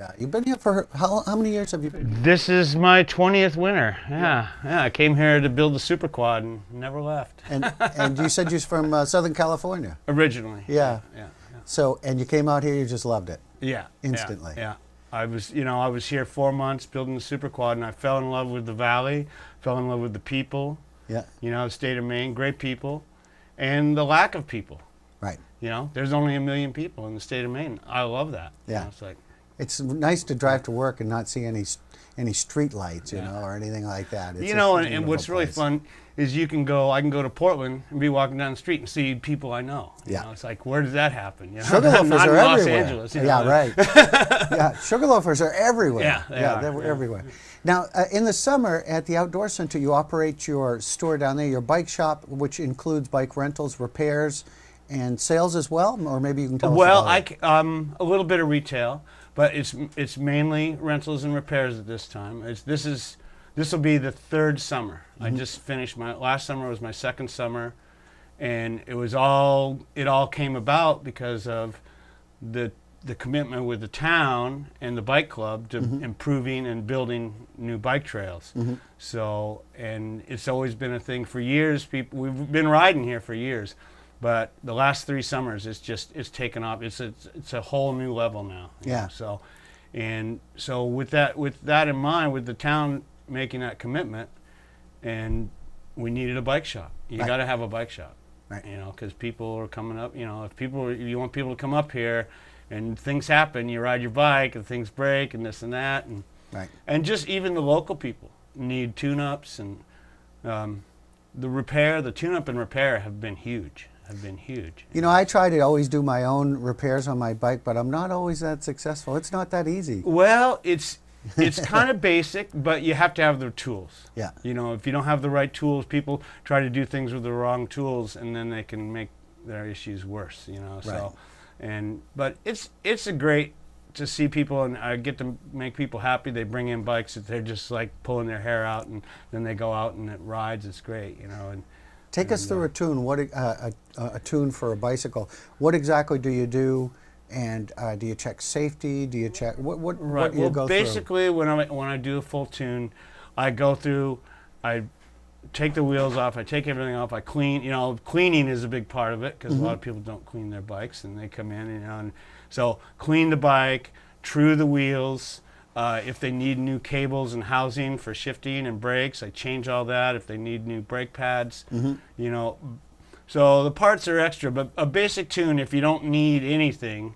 And you've been here for, how many years have you been here? This is my 20th winter. Yeah. I came here to build the super quad and never left. And you said you're from Southern California? Originally. Yeah. Yeah. So, and you came out here, you just loved it? Yeah. Instantly? Yeah. I was here 4 months building the super quad, and I fell in love with the valley, fell in love with the people. Yeah. The state of Maine, great people, and the lack of people. Right. There's only 1 million people in the state of Maine. I love that. Yeah. It's like, it's nice to drive to work and not see any street lights, or anything like that. It's and what's really fun is I can go to Portland and be walking down the street and see people I know. It's like, where does that happen? Sugarloafers not are in Los everywhere. Angeles. Yeah, right. Yeah, sugarloafers are everywhere. Yeah, they're everywhere. Now, in the summer at the Outdoor Center, you operate your store down there, your bike shop, which includes bike rentals, repairs, and sales as well. Or maybe you can tell us about it. A little bit of retail, but it's mainly rentals and repairs at this time. This will be the 3rd summer. I just finished last summer was my 2nd summer, and it all came about because of the commitment with the town and the bike club to improving and building new bike trails. So, and it's always been a thing for years. We've been riding here for years, but the last 3 summers it's taken off. It's a whole new level now. Yeah. So with that in mind, with the town making that commitment, and we needed a bike shop. You got to have a bike shop. Right. Because people are coming up. If you want people to come up here, and things happen, you ride your bike and things break and this and that, and just even the local people need tune-ups, and the tune-up and repair have been huge. I try to always do my own repairs on my bike, but I'm not always that successful. It's not that easy. Well, it's kind of basic, but you have to have the tools. Yeah. If you don't have the right tools, people try to do things with the wrong tools, and then they can make their issues worse. So. Right. But it's a great to see people, and I get to make people happy. They bring in bikes that they're just like pulling their hair out, and then they go out and it rides. It's great, And take us through a tune. What a tune for a bicycle? What exactly do you do? And do you check safety? Do you check what do you go through? Basically, when I do a full tune, I go through. I take the wheels off, I take everything off, I clean. Cleaning is a big part of it, because a lot of people don't clean their bikes, and they come in, and so clean the bike, true the wheels. If they need new cables and housing for shifting and brakes, I change all that. If they need new brake pads, so the parts are extra. But a basic tune, if you don't need anything,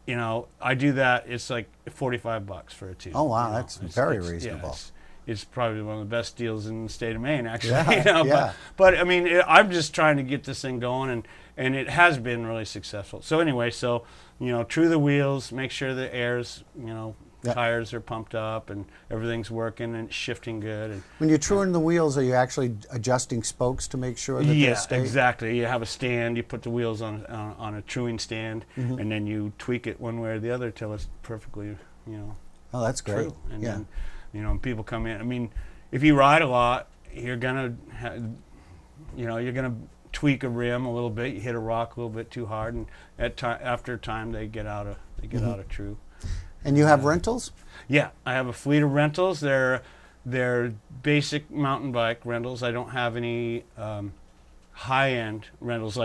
I do that. It's like $45 for a tune. Oh wow, that's very reasonable. Yeah, it's probably one of the best deals in the state of Maine, actually. Yeah, But I mean, I'm just trying to get this thing going, and it has been really successful. So anyway, true the wheels, make sure the air's, tires are pumped up and everything's working and shifting good. And when you're truing the wheels, are you actually adjusting spokes to make sure that they're straight? Yeah, exactly. You have a stand, you put the wheels on a truing stand, and then you tweak it one way or the other till it's perfectly, Oh, that's great. true. And yeah. then, people come in. I mean, if you ride a lot, you're gonna, you're gonna tweak a rim a little bit. You hit a rock a little bit too hard, and after a time, they get out of true. And you have rentals? Yeah, I have a fleet of rentals. They're basic mountain bike rentals. I don't have any high-end rentals.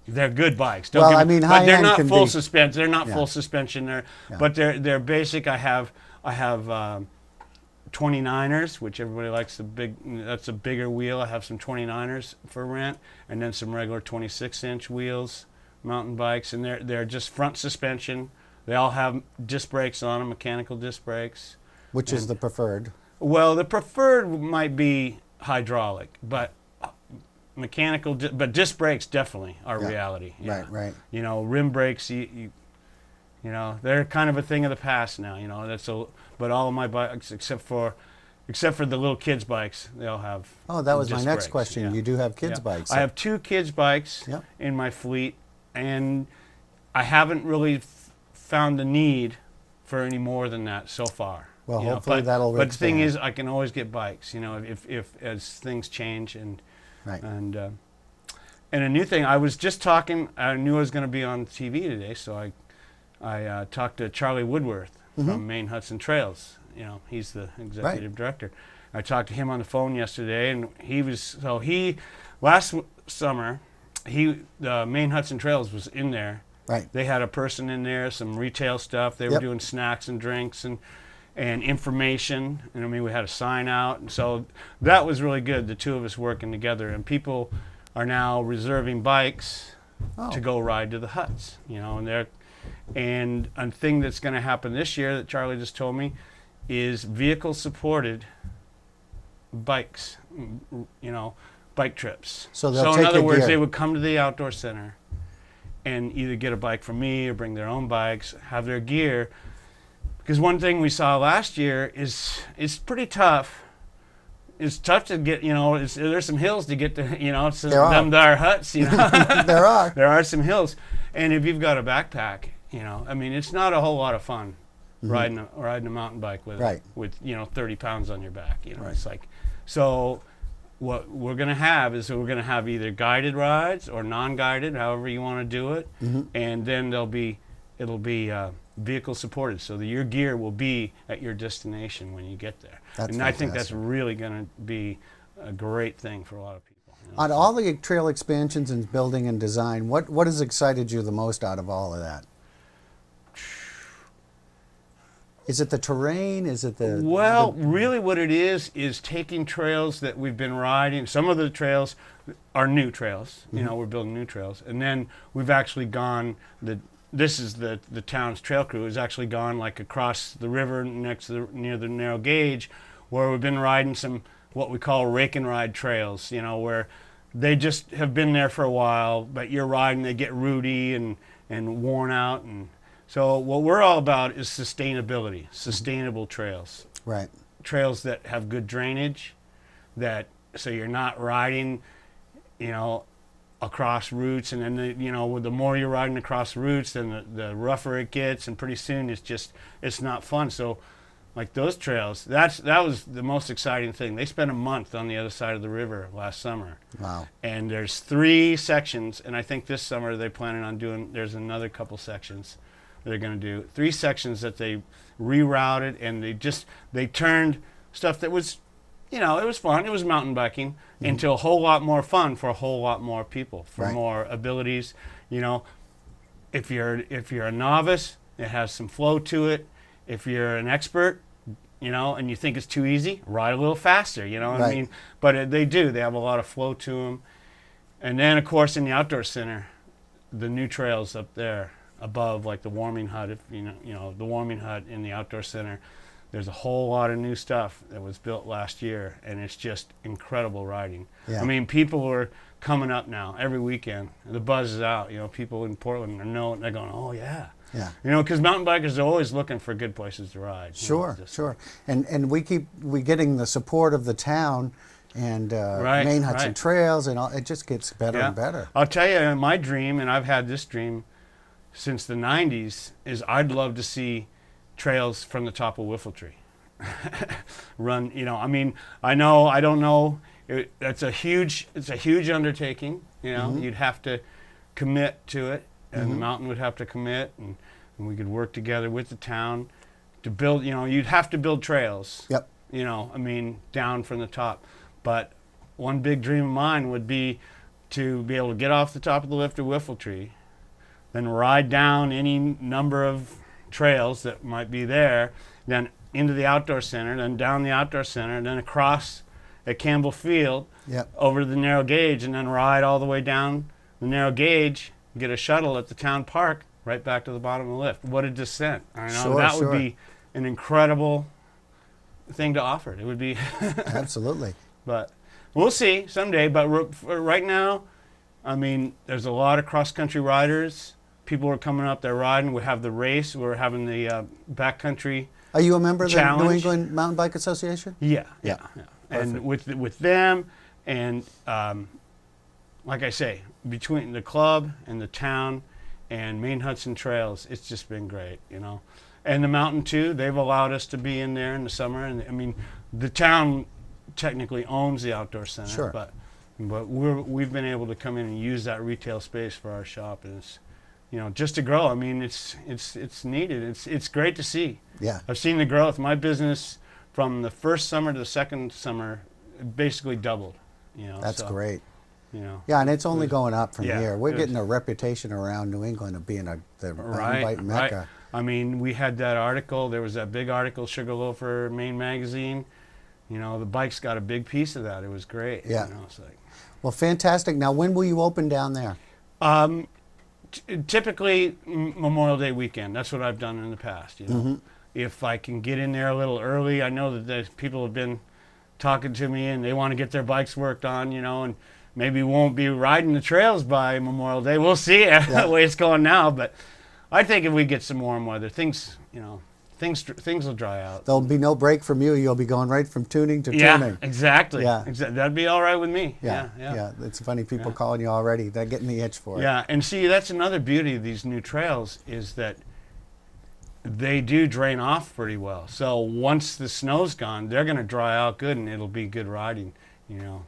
They're good bikes. Well, I mean, but they're high-end not can full be- suspension. They're not Yeah. full suspension. Yeah. But they're basic. I have 29ers, which everybody likes. That's a bigger wheel. I have some 29ers for rent, and then some regular 26-inch wheels, mountain bikes, and they're just front suspension. They all have disc brakes on them, mechanical disc brakes. Which is the preferred? Well, the preferred might be hydraulic, but mechanical, but disc brakes definitely are reality. Yeah. Right. Rim brakes, they're kind of a thing of the past now. But all of my bikes, except for the little kids' bikes, they all have. Oh, that was my disc next brakes. question. Yeah. You do have kids' Yeah. bikes. I have 2 kids' bikes Yep. in my fleet, and I haven't really found the need for any more than that so far. Well, hopefully that'll But the thing expand. is, I can always get bikes. If as things change and. Right. And a new thing, I was just talking. I knew I was going to be on TV today, so I talked to Charlie Woodworth from Maine Hudson Trails. You know, he's the executive director. I talked to him on the phone yesterday, and last summer, the Maine Hudson Trails was in there. Right. They had a person in there, some retail stuff. They were doing snacks and drinks and information. And I mean, we had a sign out, and so that was really good. The two of us working together, and people are now reserving bikes to go ride to the huts. You know, and a thing that's going to happen this year that Charlie just told me is vehicle-supported bikes. You know, bike trips. So in other words, they would come to the outdoor center and either get a bike from me or bring their own bikes, have their gear. Because one thing we saw last year is it's pretty tough. It's tough to get, you know, there's some hills to get to, you know, to our huts, you know. There are. There are some hills. And if you've got a backpack, you know, I mean, it's not a whole lot of fun riding a mountain bike with, you know, 30 pounds on your back, you know. It's like, so what we're going to have is we're going to have either guided rides or non-guided, however you want to do it. And then it'll be vehicle supported, so that your gear will be at your destination when you get there. And I think that's really going to be a great thing for a lot of people. You know? On all the trail expansions and building and design, what has excited you the most out of all of that? Is it the terrain? Is it the... Well, really what it is taking trails that we've been riding. Some of the trails are new trails. You know, we're building new trails. And then we've actually gone, this is the town's trail crew has actually gone like across the river near the narrow gauge, where we've been riding some what we call rake and ride trails, you know, where they just have been there for a while, but you're riding, they get rooty and worn out. And so what we're all about is sustainability, sustainable trails. Right. Trails that have good drainage, so you're not riding, you know, across roots, and then you know, the more you're riding across roots, then the rougher it gets, and pretty soon it's not fun. So like those trails, that was the most exciting thing. They spent a month on the other side of the river last summer. Wow. And there's 3 sections, and I think this summer they're planning on doing, there's another couple sections they're going to do. 3 sections that they rerouted, and they turned stuff that was, you know, it was fun, it was mountain biking, into a whole lot more fun for a whole lot more people, for more abilities. You know, if you're a novice, it has some flow to it. If you're an expert, you know, and you think it's too easy, ride a little faster, you know what I mean? But they have a lot of flow to them. And then, of course, in the outdoor center, the new trails up there above, like the warming hut, the warming hut in the outdoor center, there's a whole lot of new stuff that was built last year, and it's just incredible riding. I mean, people are coming up now every weekend. The buzz is out. You know, people in Portland they're going, oh yeah. Yeah. You know, because mountain bikers are always looking for good places to ride. Sure, sure. And we getting the support of the town and Maine Hudson Trails, and it just gets better and better. I'll tell you, my dream, and I've had this dream since the 90s, is I'd love to see trails from the top of Whiffletree run. You know, I mean, I don't know. It's a huge undertaking. You know, you'd have to commit to it, and the mountain would have to commit, and we could work together with the town to build. You know, you'd have to build trails. Yep. You know, I mean, down from the top. But one big dream of mine would be to be able to get off the top of the lift of Whiffletree, then ride down any number of trails that might be there, then into the outdoor center, then down the outdoor center, then across at Campbell Field, over to the narrow gauge, and then ride all the way down the narrow gauge, get a shuttle at the town park, right back to the bottom of the lift. What a descent. I know that would be an incredible thing to offer. It would be absolutely. But we'll see someday. But right now, I mean, there's a lot of cross-country riders. People are coming up there riding. We have the race. We're having the backcountry. Are you a member of the New England Mountain Bike Association? Yeah. And with them, and like I say, between the club and the town and Maine Hudson Trails, it's just been great, you know. And the mountain too. They've allowed us to be in there in the summer. And I mean, the town technically owns the outdoor center, but we've been able to come in and use that retail space for our shop, and you know, just to grow. I mean, it's needed. It's great to see. Yeah. I've seen the growth. My business from the first summer to the second summer basically doubled. You know, That's great. You know. Yeah, and it's only going up from Yeah, here. We're it getting was- a reputation around New England of being the mountain Right, bike mecca. right. I mean, we had that article. There was that big article, Sugarloaf Maine magazine. You know, the bikes got a big piece of that. It was great. Yeah. You know, it's like, Well, fantastic. Now, when will you open down there? Typically Memorial Day weekend. That's what I've done in the past. You know, if I can get in there a little early, I know that there's people have been talking to me and they want to get their bikes worked on. You know, and maybe won't be riding the trails by Memorial Day. We'll see the way it's going now. But I think if we get some warm weather, things, you know, things will dry out. There'll be no break from you. You'll be going right from tuning to Yeah, tuning. exactly. Yeah. That'd be all right with me. Yeah, Yeah. It's funny, people calling you already. They're getting the itch for it. Yeah, and see, that's another beauty of these new trails is that they do drain off pretty well. So once the snow's gone, they're going to dry out good, and it'll be good riding, you know.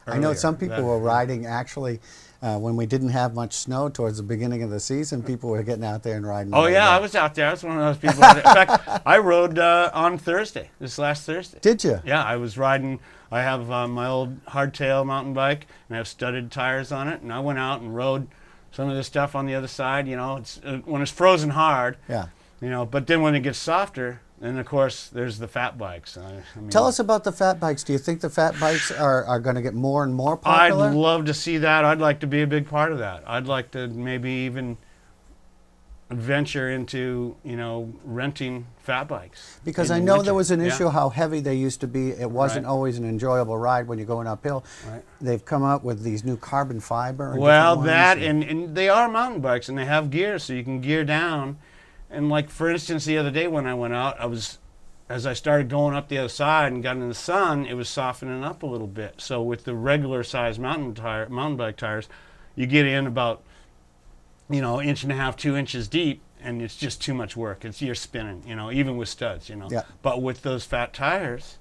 I know earlier. some people were riding actually when we didn't have much snow towards the beginning of the season. People were getting out there and riding. Oh yeah, I was out there. I was one of those people. In fact, I rode on Thursday, this last Thursday. Did you? Yeah, I was riding. I have my old hardtail mountain bike, and I have studded tires on it, and I went out and rode some of the stuff on the other side. You know, it's when it's frozen hard. Yeah. You know, but then when it gets softer, then of course there's the fat bikes. I mean, Tell us about the fat bikes. Do you think the fat bikes are going to get more and more popular? I'd love to see that. I'd like to be a big part of that. I'd like to maybe even venture into, you know, renting fat bikes. Because in I the know winter. there was an Yeah. issue how heavy they used to be. It wasn't Right. always an enjoyable ride when you're going uphill. Right. They've come out with these new carbon fiber. And Well, different that ones and they are mountain bikes, and they have gear, so you can gear down. And like for instance, the other day when I went out, as I started going up the other side and got in the sun, it was softening up a little bit. So with the regular size mountain bike tires, you get in about, you know, 1.5 to 2 inches deep, and it's just too much work. You're spinning, you know, even with studs, you know. Yeah. But with those fat tires,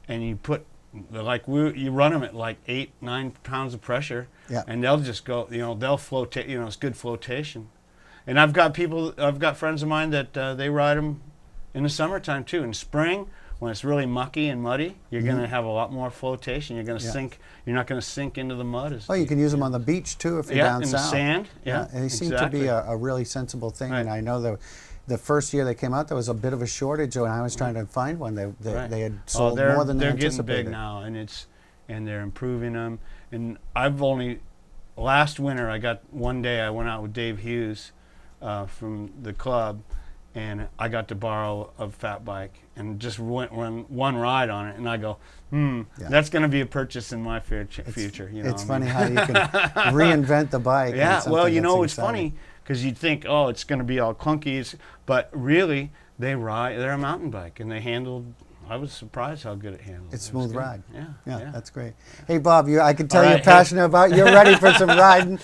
and you put you run them at like 8-9 pounds of pressure, Yeah. and they'll just go, you know, they'll float, you know, it's good flotation. And I've got friends of mine that they ride them in the summertime too. In spring, when it's really mucky and muddy, you're going to have a lot more flotation. You're going to sink. You're not going to sink into the mud as Well, you deep. can use them on the beach too if you're down in south. the sand. Yeah, And they seem to be a really sensible thing. And Right. I know the first year they came out, there was a bit of a shortage. When I was trying to find one, they had sold more than they they're getting anticipated. big now, and they're improving them. And I've only last winter one day I went out with Dave Hughes from the club, and I got to borrow a fat bike and just went one ride on it, and I go, that's going to be a purchase in my future. You know, It's funny how you can reinvent the bike. Yeah, into well, something you know, that's it's exciting. funny because you'd think, oh, it's going to be all clunky, but really, they're a mountain bike, and they handled. I was surprised how good it handled. It's It was smooth good. ride. Yeah, Yeah, that's great. Hey, Bob, I can tell All you're right, hey. passionate about. You're ready for some riding.